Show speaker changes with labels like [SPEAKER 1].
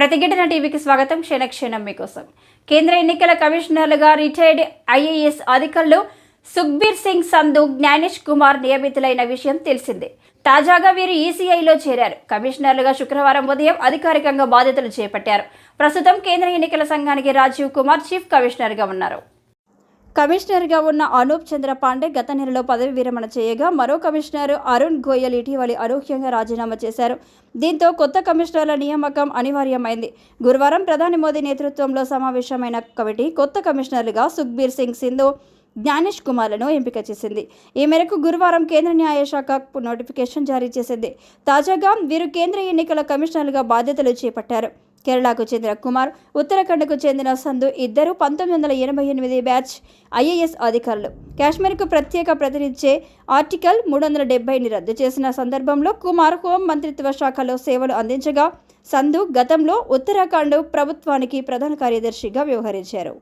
[SPEAKER 1] ప్రతిఘటన టీవీకి స్వాగతం. క్షణక్షణం మీకోసం. కేంద్ర ఎన్నికల కమిషనర్లుగా రిటైర్డ్ ఐఏఎస్ అధికారులు సుఖ్బీర్ సింగ్ సంధు, జ్ఞానేష్ కుమార్ నియమితులైన విషయం తెలిసిందే. తాజాగా వీరు ఈసీఐలో చేరారు. కమిషనర్లుగా శుక్రవారం ఉదయం అధికారికంగా బాధ్యతలు చేపట్టారు. ప్రస్తుతం కేంద్ర ఎన్నికల సంఘానికి రాజీవ్ కుమార్ చీఫ్ కమిషనర్గా ఉన్నారు. కమిషనర్గా ఉన్న అనూప్ చంద్ర పాండే గత నెలలో పదవి విరమణ చేయగా, మరో కమిషనర్ అరుణ్ గోయల్ ఇటీవలి అనూహ్యంగా రాజీనామా చేశారు. దీంతో కొత్త కమిషనర్ల నియామకం అనివార్యమైంది. గురువారం ప్రధాని మోదీ నేతృత్వంలో సమావేశమైన కమిటీ కొత్త కమిషనర్లుగా సుఖ్బీర్ సింగ్ సంధు, జ్ఞానేష్ కుమార్లను ఎంపిక చేసింది. ఈ మేరకు గురువారం కేంద్ర న్యాయశాఖ నోటిఫికేషన్ జారీ చేసింది. తాజాగా వీరు కేంద్ర ఎన్నికల కమిషనర్లుగా బాధ్యతలు చేపట్టారు. కేరళకు చెందిన కుమార్, ఉత్తరాఖండ్కు చెందిన సంధు ఇద్దరు 1988 బ్యాచ్ ఐఏఎస్ అధికారులు. కాశ్మీర్కు ప్రత్యేక ప్రతినిధి ఆర్టికల్ 370ని రద్దు చేసిన సందర్భంలో కుమార్ హోం మంత్రిత్వ శాఖలో సేవలు అందించగా, సంధు గతంలో ఉత్తరాఖండ్ ప్రభుత్వానికి ప్రధాన కార్యదర్శిగా వ్యవహరించారు.